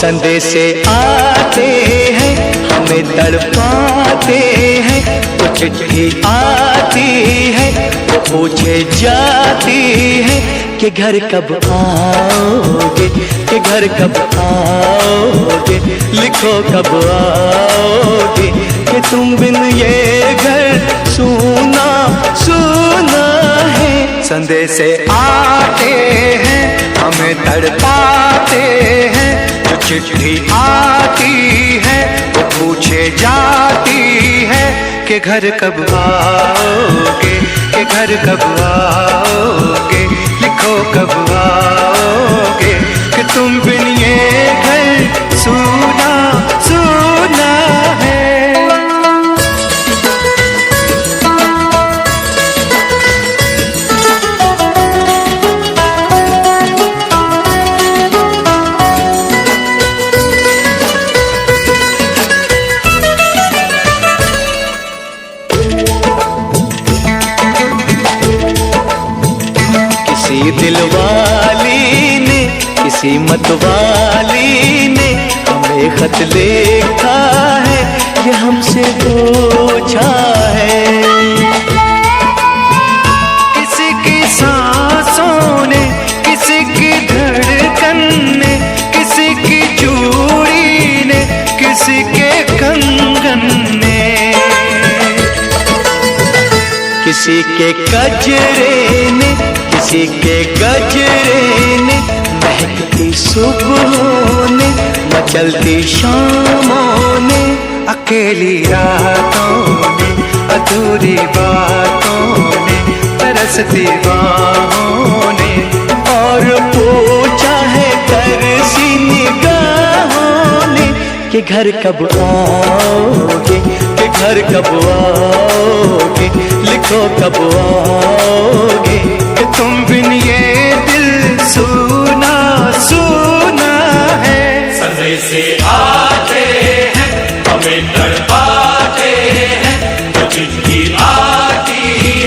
संदेशे आते हैं हमें तड़पाते हैं, तो चिट्ठी आती है वो पूछे जाती है कि घर कब आओगे, कि घर कब आओगे, लिखो कब आओगे, कि तुम बिन ये घर सूना सूना है। संदेशे आते हैं हमें तड़पाते हैं, जो चिट्ठी आती है वो पूछे जाती है कि घर कब आओगे, कि घर कब आओगे, लिखो कब आओगे, कि तुम बिन ये घर सूना सूना है। किसी दिलवाली ने, किसी मतवाली ने हमें खत लिखा है, ये हमसे पूछा है। किसी की सांसों ने, किसी की धड़कन ने, किसी की चूड़ी ने, किसी के कंगन ने, किसी के गजरे ने, किसी के गजरे ने, महकती सुबहों ने, मचलती शामों ने, अकेली रातों ने, अधूरी बातों ने, तरसती बाहों ने, और पूछा है तरसी निगाहों ने कि घर कब आओगे, कि घर कब आओगे, लिखो कब आओगे, कि तुम बिन ये दिल सूना सूना है। संदेशे आते हैं हमें तड़पाते हैं, जो चिट्ठी आती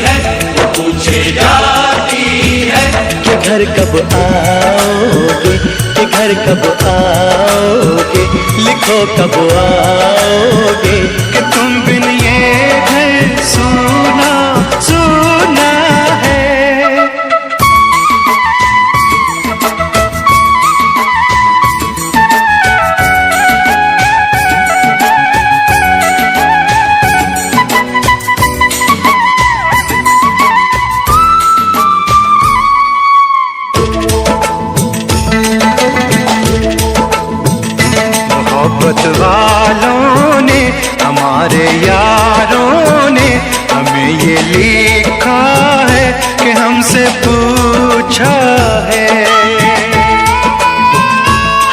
है वो पूछे जाती है कि घर कब आओगे, कि घर कब आओगे, लिखो कब आओगे, कि तुम बिन ये घर सूना सूना है। मोहब्बत वालों ने, हमारे यारों ने हमें ये लिखा है कि हमसे पूछा है।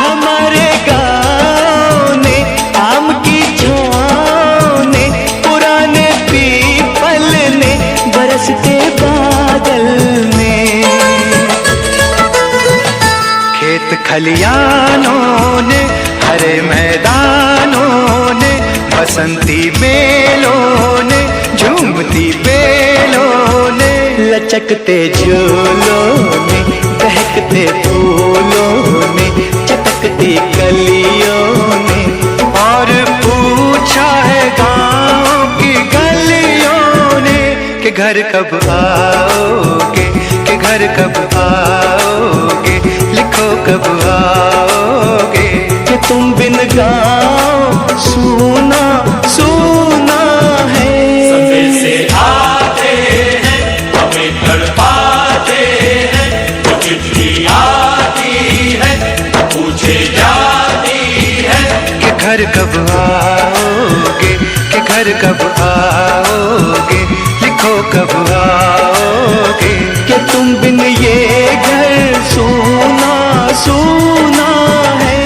हमारे गाँव ने, आम की छाँव ने, पुराने पीपल ने, बरसते बादल ने, खेत खलियानों ने, हरे मैदानों ने, बसंती बेलों ने, झूमती बेलों ने, लचकते झूलों ने, बहकते फूलों ने, चटकती कलियों ने, और पूछा है गाँव की गलियों ने कि घर कब आओगे, कि घर कब आओगे, लिखो कब आओगे, कि तुम बिन गाँव सूना सूना है। संदेशे आते हैं हमें तड़पाते हैं, जो चिट्ठी आती है पूछे जाती है कि घर कब आओगे, कि घर कब आओगे, लिखो कब आओगे, कि तुम बिन ये घर सूना सूना है।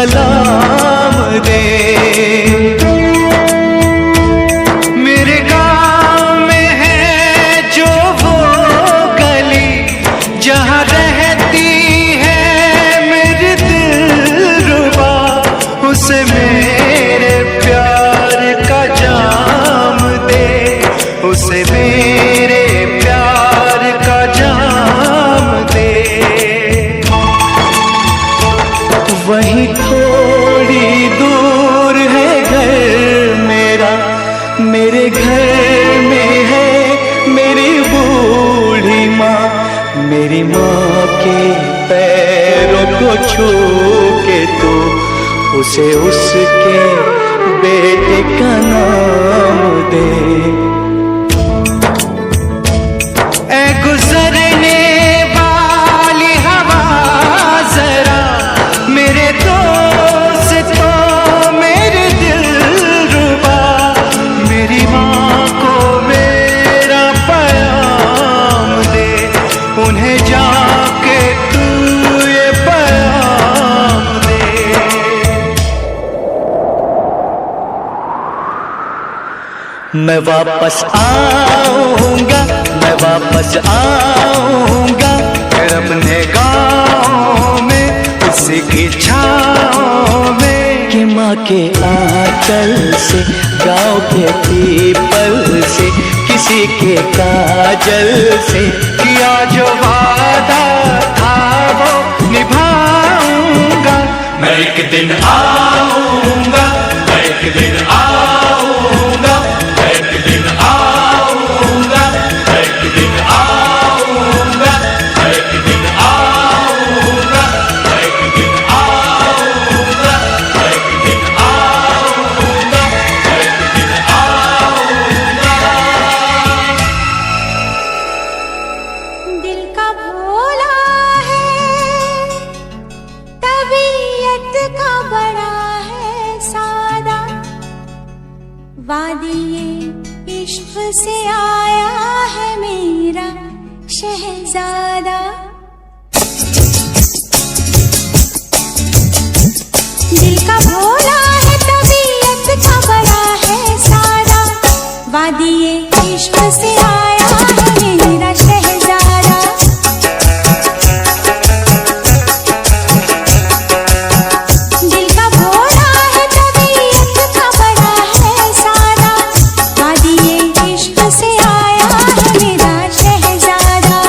सलाम दे। मेरे गाँव में है जो वो गली जहाँ रहती है मेरी दिलरुबा, उसे मेरे प्यार का जाम दे, उसे मेरे प्यार का जाम दे। वहीं थोड़ी दूर है घर मेरा, मेरे घर में है मेरी बूढ़ी माँ। मेरी माँ के पैरों को छू के तू उसे उसके बेटे का नाम दे। ऐ गुजरने वाली हवा जरा मेरे दोस्तों मेरे दिलरुबा, मेरी माँ को मेरा पैगाम दे, उन्हें जाके तू ये पैगाम दे। मैं वापस आऊंगा, मैं वापस आऊंगा फिर अपने गाँव में उसी की छाँव में। कि माँ के आंचल से, गाँव के पीपल से, किसी के काजल से किया जो वादा था वो निभाऊंगा। मैं एक दिन आऊंगा, मैं एक दिन आऊंगा, मैं एक दिन आऊंगा, मैं एक दिन आऊंगा, मैं एक दिन आऊंगा, मैं एक दिन आऊंगा, मैं एक दिन आऊंगा, मैं एक दिन आऊंगा। दिल का भोला है, तबीयत का बड़ा है सादा, वादिये इश्क से आया है मेरा शहजादा। दिल का भोला है, तबीयत का बड़ा है सादा, वादिये इश्क से आया है मेरा शहजादा। दिल का भोला है, तबीयत का बड़ा है सादा, वादिये इश्क से आया है मेरा शहजादा।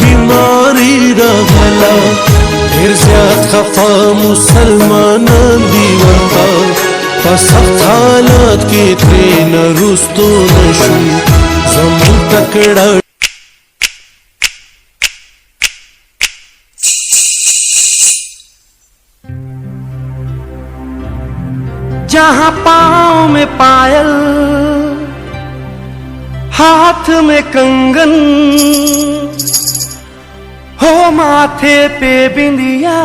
बीमारी रहला ढेर ज्यादा खफा मुसलमान दीवता पसख्त हालात के ट्रेन रुस्तो नशू जमू तकड़ा जहां पाँव में पायल हाथ में कंगन हो माथे पे बिंदिया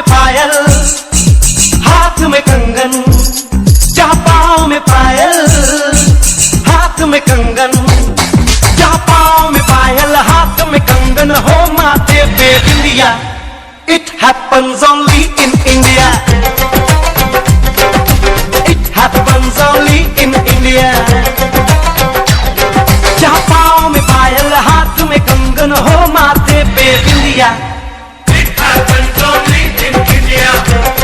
पायल हाथ में कंगन, जहाँ पाँव में पायल हाथ में कंगन, जहाँ पाँव में पायल हाथ में कंगन हो माथे पे बिंदिया। It happens only in India. It happens only in India. जहाँ पाँव में पायल हाथ में कंगन हो माथे पे बिंदिया। It happens only in India.